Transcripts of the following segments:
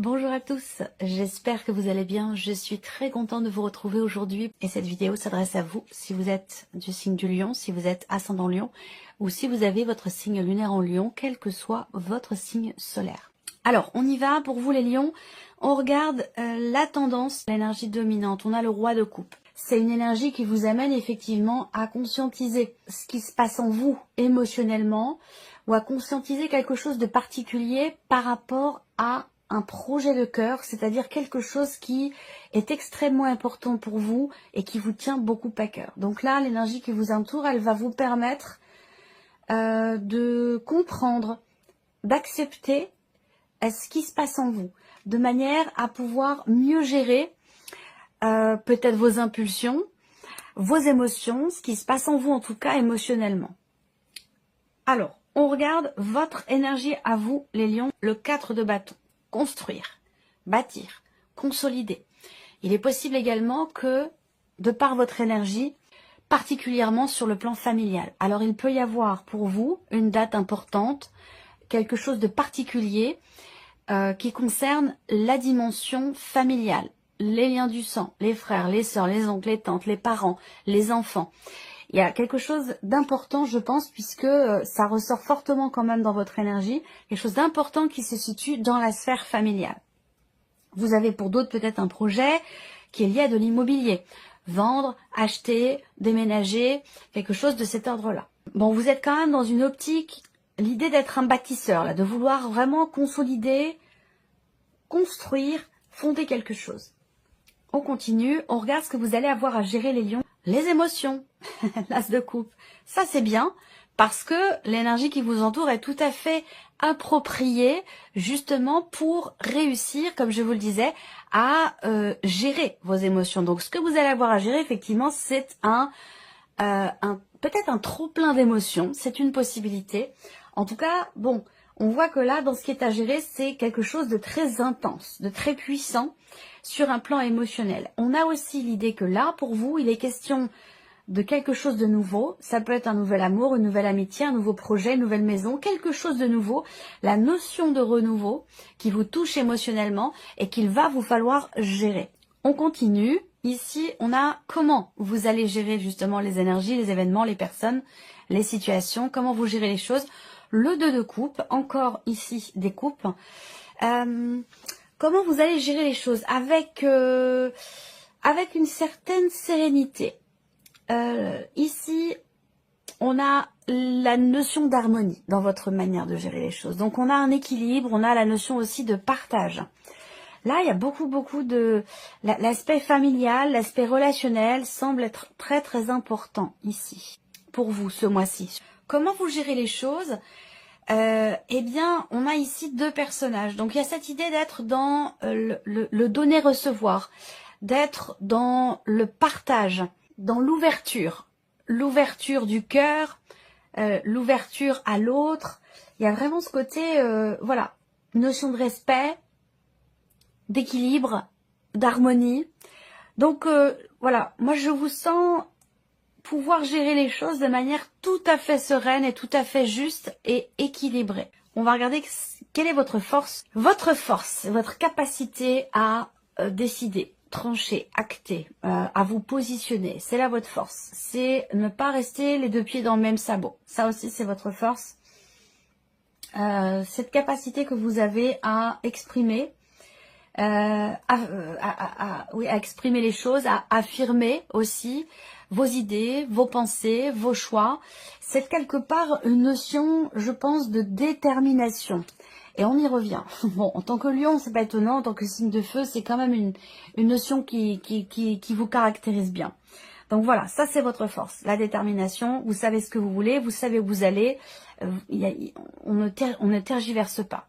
Bonjour à tous, j'espère que vous allez bien. Je suis très contente de vous retrouver aujourd'hui et cette vidéo s'adresse à vous si vous êtes du signe du Lion, si vous êtes ascendant Lion ou si vous avez votre signe lunaire en Lion, quel que soit votre signe solaire. Alors, on y va pour vous les Lions. On regarde la tendance, l'énergie dominante. On a le roi de coupe. C'est une énergie qui vous amène effectivement à conscientiser ce qui se passe en vous émotionnellement ou à conscientiser quelque chose de particulier par rapport à un projet de cœur, c'est-à-dire quelque chose qui est extrêmement important pour vous et qui vous tient beaucoup à cœur. Donc là, l'énergie qui vous entoure, elle va vous permettre de comprendre, d'accepter ce qui se passe en vous, de manière à pouvoir mieux gérer peut-être vos impulsions, vos émotions, ce qui se passe en vous en tout cas émotionnellement. Alors, on regarde votre énergie à vous, les lions, le 4 de bâton. Construire, bâtir, consolider. Il est possible également que, de par votre énergie, particulièrement sur le plan familial. Alors, il peut y avoir pour vous une date importante, quelque chose de particulier qui concerne la dimension familiale, les liens du sang, les frères, les sœurs, les oncles, les tantes, les parents, les enfants. Il y a quelque chose d'important, je pense, puisque ça ressort fortement quand même dans votre énergie, quelque chose d'important qui se situe dans la sphère familiale. Vous avez pour d'autres peut-être un projet qui est lié à de l'immobilier. Vendre, acheter, déménager, quelque chose de cet ordre-là. Bon, vous êtes quand même dans une optique, l'idée d'être un bâtisseur, là, de vouloir vraiment consolider, construire, fonder quelque chose. On continue, on regarde ce que vous allez avoir à gérer les lions. Les émotions, l'as de coupe, ça c'est bien parce que l'énergie qui vous entoure est tout à fait appropriée justement pour réussir, comme je vous le disais, à gérer vos émotions. Donc ce que vous allez avoir à gérer effectivement c'est peut-être un trop plein d'émotions, c'est une possibilité. En tout cas, bon, on voit que là, dans ce qui est à gérer, c'est quelque chose de très intense, de très puissant sur un plan émotionnel. On a aussi l'idée que là, pour vous, il est question de quelque chose de nouveau. Ça peut être un nouvel amour, une nouvelle amitié, un nouveau projet, une nouvelle maison, quelque chose de nouveau. La notion de renouveau qui vous touche émotionnellement et qu'il va vous falloir gérer. On continue. Ici, on a comment vous allez gérer justement les énergies, les événements, les personnes, les situations, comment vous gérez les choses. Le 2 de coupe, encore ici des coupes. Comment vous allez gérer les choses avec une certaine sérénité. Ici, on a la notion d'harmonie dans votre manière de gérer les choses. Donc, on a un équilibre, on a la notion aussi de partage. Là, il y a beaucoup de... L'aspect familial, l'aspect relationnel semble être très très important ici, pour vous, ce mois-ci. Comment vous gérez les choses ? Eh bien, on a ici deux personnages. Donc, il y a cette idée d'être dans le donner-recevoir, d'être dans le partage, dans l'ouverture du cœur, l'ouverture à l'autre. Il y a vraiment ce côté, voilà, notion de respect, d'équilibre, d'harmonie. Donc, voilà, moi je vous sens pouvoir gérer les choses de manière tout à fait sereine et tout à fait juste et équilibrée. On va regarder quelle est votre force, votre capacité à décider, trancher, acter, à vous positionner. C'est là votre force. C'est ne pas rester les deux pieds dans le même sabot. Ça aussi, c'est votre force. Cette capacité que vous avez à exprimer, oui, à exprimer les choses, à affirmer aussi vos idées, vos pensées, vos choix. C'est quelque part une notion, je pense, de détermination. Et on y revient. Bon, en tant que lion, c'est pas étonnant. En tant que signe de feu, c'est quand même une notion qui vous caractérise bien. Donc voilà, ça c'est votre force, la détermination. Vous savez ce que vous voulez, vous savez où vous allez. On ne tergiverse pas.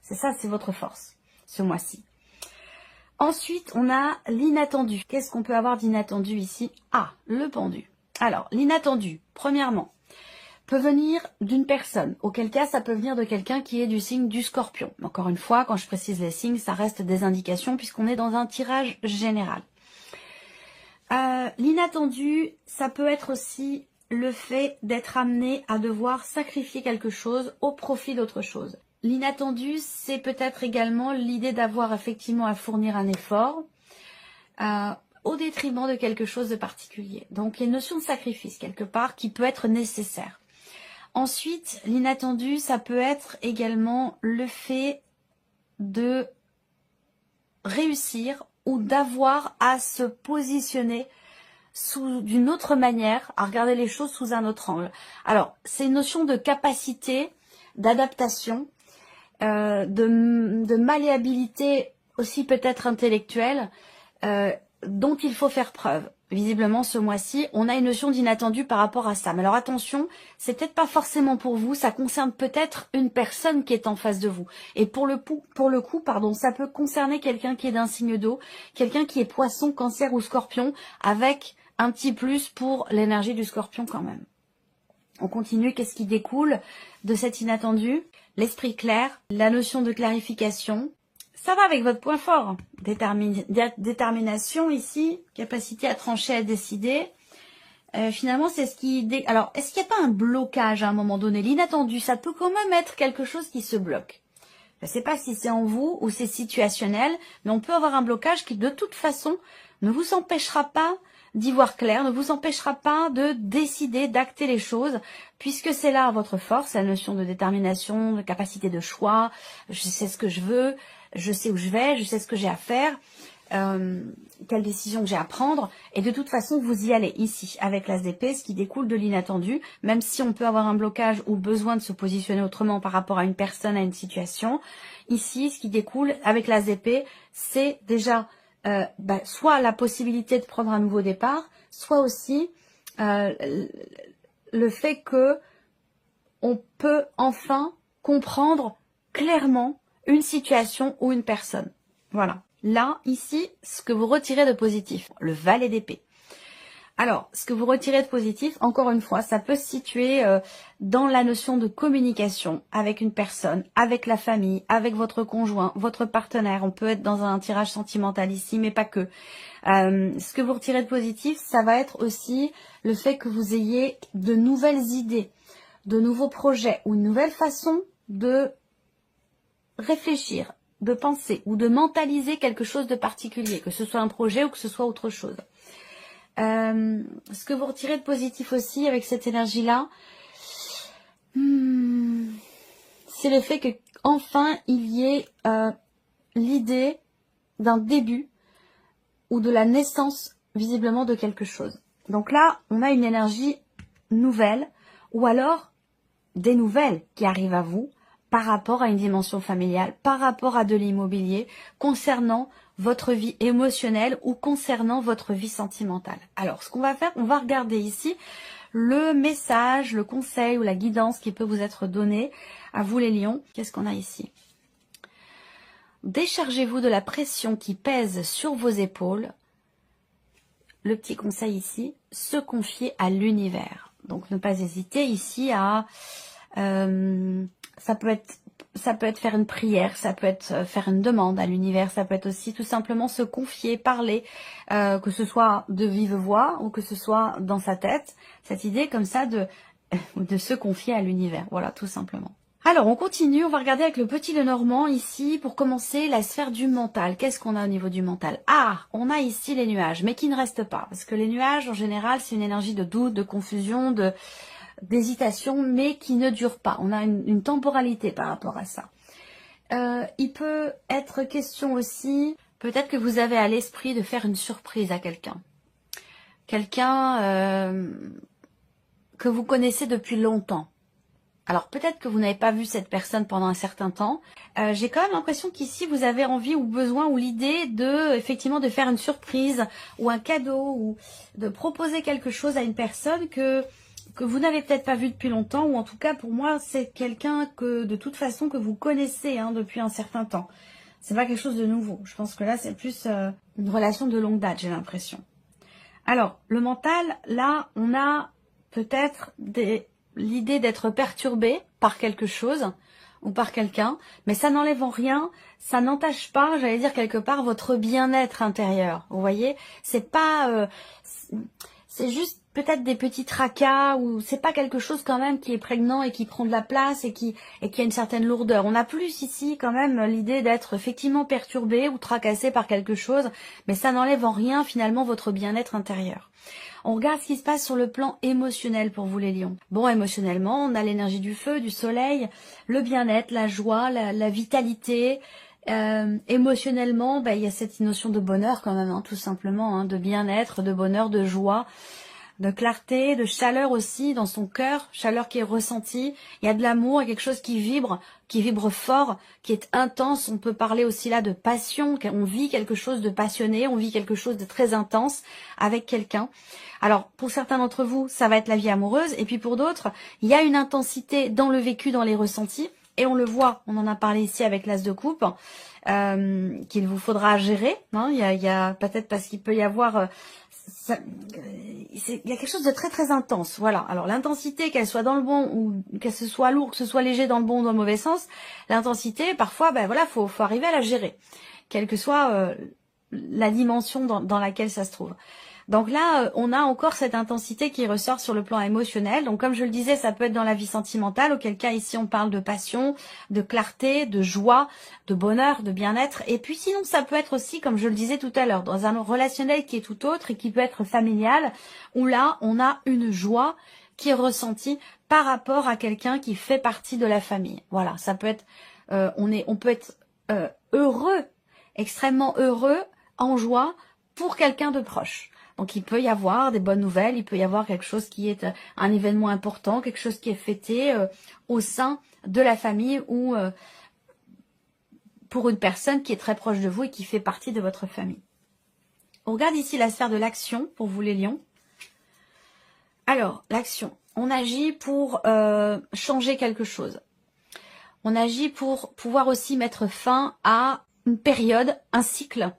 C'est ça, c'est votre force, ce mois-ci. Ensuite, on a l'inattendu. Qu'est-ce qu'on peut avoir d'inattendu ici? Ah, le pendu. Alors, l'inattendu, premièrement, peut venir d'une personne. Auquel cas, ça peut venir de quelqu'un qui est du signe du Scorpion. Encore une fois, quand je précise les signes, ça reste des indications puisqu'on est dans un tirage général. L'inattendu, ça peut être aussi le fait d'être amené à devoir sacrifier quelque chose au profit d'autre chose. L'inattendu, c'est peut-être également l'idée d'avoir effectivement à fournir un effort au détriment de quelque chose de particulier. Donc, il y a une notion de sacrifice quelque part qui peut être nécessaire. Ensuite, l'inattendu, ça peut être également le fait de réussir ou d'avoir à se positionner d'une autre manière, à regarder les choses sous un autre angle. Alors, c'est une notion de capacité, d'adaptation, de malléabilité aussi peut-être intellectuelle, dont il faut faire preuve. Visiblement, ce mois-ci, on a une notion d'inattendu par rapport à ça. Mais alors attention, c'est peut-être pas forcément pour vous, ça concerne peut-être une personne qui est en face de vous. Et pour le coup, ça peut concerner quelqu'un qui est d'un signe d'eau, quelqu'un qui est poisson, cancer ou scorpion, avec un petit plus pour l'énergie du scorpion quand même. On continue, qu'est-ce qui découle de cet inattendu? L'esprit clair, la notion de clarification. Ça va avec votre point fort. Détermination ici, capacité à trancher, à décider. Finalement, c'est ce qui... Alors, est-ce qu'il n'y a pas un blocage à un moment donné? L'inattendu, ça peut quand même être quelque chose qui se bloque. Je ne sais pas si c'est en vous ou c'est situationnel, mais on peut avoir un blocage qui, de toute façon, ne vous empêchera pas d'y voir clair, ne vous empêchera pas de décider, d'acter les choses, puisque c'est là votre force, la notion de détermination, de capacité de choix. Je sais ce que je veux, je sais où je vais, je sais ce que j'ai à faire, quelle décision j'ai à prendre, et de toute façon vous y allez ici avec l'as d'épée, ce qui découle de l'inattendu, même si on peut avoir un blocage ou besoin de se positionner autrement par rapport à une personne, à une situation. Ici, ce qui découle avec l'as d'épée, c'est déjà soit la possibilité de prendre un nouveau départ, soit aussi le fait que on peut enfin comprendre clairement une situation ou une personne. Voilà. Là, ici, ce que vous retirez de positif, le valet d'épée. Alors, ce que vous retirez de positif, encore une fois, ça peut se situer dans la notion de communication avec une personne, avec la famille, avec votre conjoint, votre partenaire. On peut être dans un tirage sentimental ici, mais pas que. Ce que vous retirez de positif, ça va être aussi le fait que vous ayez de nouvelles idées, de nouveaux projets ou une nouvelle façon de réfléchir, de penser ou de mentaliser quelque chose de particulier, que ce soit un projet ou que ce soit autre chose. Ce que vous retirez de positif aussi avec cette énergie-là, c'est le fait que enfin il y ait l'idée d'un début ou de la naissance visiblement de quelque chose. Donc là, on a une énergie nouvelle ou alors des nouvelles qui arrivent à vous par rapport à une dimension familiale, par rapport à de l'immobilier, concernant votre vie émotionnelle ou concernant votre vie sentimentale. Alors, ce qu'on va faire, on va regarder ici le message, le conseil ou la guidance qui peut vous être donné à vous les lions. Qu'est-ce qu'on a ici? Déchargez-vous de la pression qui pèse sur vos épaules. Le petit conseil ici, se confier à l'univers. Donc, ne pas hésiter ici à... ça peut être faire une prière, ça peut être faire une demande à l'univers, ça peut être aussi tout simplement se confier, parler, que ce soit de vive voix ou que ce soit dans sa tête, cette idée comme ça de se confier à l'univers, voilà, tout simplement. Alors, on continue, on va regarder avec le petit Lenormand ici, pour commencer, la sphère du mental. Qu'est-ce qu'on a au niveau du mental? Ah, on a ici les nuages, mais qui ne restent pas, parce que les nuages, en général, c'est une énergie de doute, de confusion, d'hésitation, mais qui ne dure pas. On a une temporalité par rapport à ça. Il peut être question aussi, peut-être que vous avez à l'esprit de faire une surprise à quelqu'un. Quelqu'un que vous connaissez depuis longtemps. Alors peut-être que vous n'avez pas vu cette personne pendant un certain temps. J'ai quand même l'impression qu'ici vous avez envie ou besoin ou l'idée de effectivement de faire une surprise ou un cadeau ou de proposer quelque chose à une personne que vous n'avez peut-être pas vu depuis longtemps, ou en tout cas pour moi c'est quelqu'un que de toute façon que vous connaissez depuis un certain temps. C'est pas quelque chose de nouveau. Je pense que là c'est plus une relation de longue date, j'ai l'impression. Alors le mental, là on a peut-être l'idée d'être perturbé par quelque chose ou par quelqu'un, mais ça n'enlève en rien, ça n'entache pas, j'allais dire quelque part, votre bien-être intérieur. Vous voyez, c'est pas c'est juste peut-être des petits tracas ou c'est pas quelque chose quand même qui est prégnant et qui prend de la place et qui a une certaine lourdeur. On a plus ici quand même l'idée d'être effectivement perturbé ou tracassé par quelque chose, mais ça n'enlève en rien finalement votre bien-être intérieur. On regarde ce qui se passe sur le plan émotionnel pour vous les lions. Bon, émotionnellement, on a l'énergie du feu, du soleil, le bien-être, la joie, la vitalité. Émotionnellement, il y a cette notion de bonheur quand même, hein, tout simplement, hein, de bien-être, de bonheur, de joie, de clarté, de chaleur aussi dans son cœur, chaleur qui est ressentie. Il y a de l'amour, il y a quelque chose qui vibre fort, qui est intense. On peut parler aussi là de passion, on vit quelque chose de passionné, on vit quelque chose de très intense avec quelqu'un. Alors, pour certains d'entre vous, ça va être la vie amoureuse, et puis pour d'autres, il y a une intensité dans le vécu, dans les ressentis, et on le voit, on en a parlé ici avec l'As de coupe, qu'il vous faudra gérer. Hein, il y a peut-être parce qu'il peut y avoir... il y a quelque chose de très très intense, voilà. Alors l'intensité, qu'elle soit dans le bon ou que ce soit lourd, que ce soit léger dans le bon ou dans le mauvais sens, l'intensité, parfois, voilà, faut arriver à la gérer, quelle que soit la dimension dans laquelle ça se trouve. Donc là, on a encore cette intensité qui ressort sur le plan émotionnel. Donc comme je le disais, ça peut être dans la vie sentimentale, auquel cas ici on parle de passion, de clarté, de joie, de bonheur, de bien-être. Et puis sinon, ça peut être aussi, comme je le disais tout à l'heure, dans un relationnel qui est tout autre et qui peut être familial, où là, on a une joie qui est ressentie par rapport à quelqu'un qui fait partie de la famille. Voilà, ça peut être, on peut être heureux, extrêmement heureux, en joie pour quelqu'un de proche. Donc il peut y avoir des bonnes nouvelles, il peut y avoir quelque chose qui est un événement important, quelque chose qui est fêté au sein de la famille ou pour une personne qui est très proche de vous et qui fait partie de votre famille. On regarde ici la sphère de l'action pour vous les lions. Alors, l'action, on agit pour changer quelque chose. On agit pour pouvoir aussi mettre fin à une période, un cycle.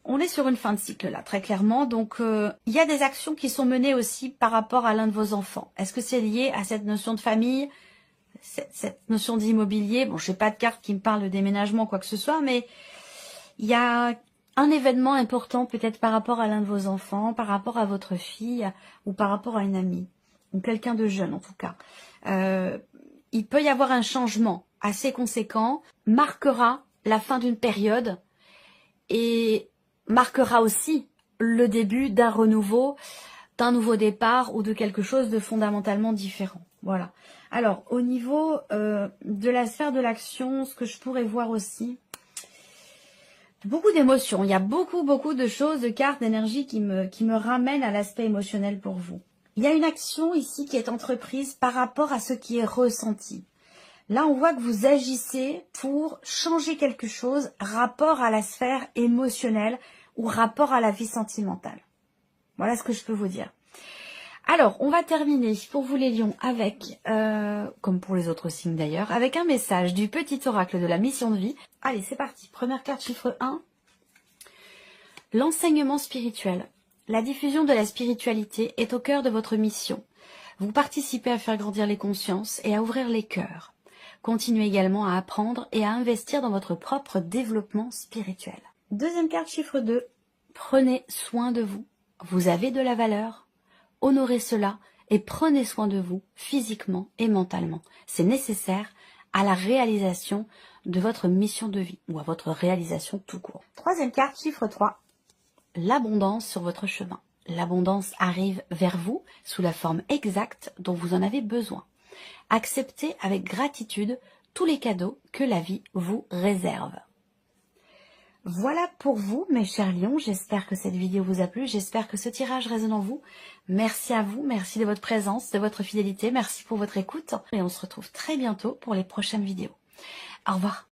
On est sur une fin de cycle là, très clairement. Donc, il y a des actions qui sont menées aussi par rapport à l'un de vos enfants. Est-ce que c'est lié à cette notion de famille, cette notion d'immobilier? Bon, je n'ai pas de carte qui me parle de déménagement, quoi que ce soit, mais il y a un événement important peut-être par rapport à l'un de vos enfants, par rapport à votre fille ou par rapport à une amie, ou quelqu'un de jeune en tout cas. Il peut y avoir un changement assez conséquent, marquera la fin d'une période et marquera aussi le début d'un renouveau, d'un nouveau départ ou de quelque chose de fondamentalement différent. Voilà. Alors, au niveau de la sphère de l'action, ce que je pourrais voir aussi, beaucoup d'émotions. Il y a beaucoup de choses, de cartes, d'énergie qui me ramènent à l'aspect émotionnel pour vous. Il y a une action ici qui est entreprise par rapport à ce qui est ressenti. Là, on voit que vous agissez pour changer quelque chose, rapport à la sphère émotionnelle ou rapport à la vie sentimentale. Voilà ce que je peux vous dire. Alors, on va terminer pour vous les lions avec, comme pour les autres signes d'ailleurs, avec un message du petit oracle de la mission de vie. Allez, c'est parti. Première carte, chiffre 1. L'enseignement spirituel. La diffusion de la spiritualité est au cœur de votre mission. Vous participez à faire grandir les consciences et à ouvrir les cœurs. Continuez également à apprendre et à investir dans votre propre développement spirituel. Deuxième carte, chiffre 2. Prenez soin de vous. Vous avez de la valeur. Honorez cela et prenez soin de vous physiquement et mentalement. C'est nécessaire à la réalisation de votre mission de vie ou à votre réalisation tout court. Troisième carte, chiffre 3. L'abondance sur votre chemin. L'abondance arrive vers vous sous la forme exacte dont vous en avez besoin. Acceptez avec gratitude tous les cadeaux que la vie vous réserve. Voilà pour vous, mes chers lions. J'espère que cette vidéo vous a plu. J'espère que ce tirage résonne en vous. Merci à vous. Merci de votre présence, de votre fidélité. Merci pour votre écoute. Et on se retrouve très bientôt pour les prochaines vidéos. Au revoir.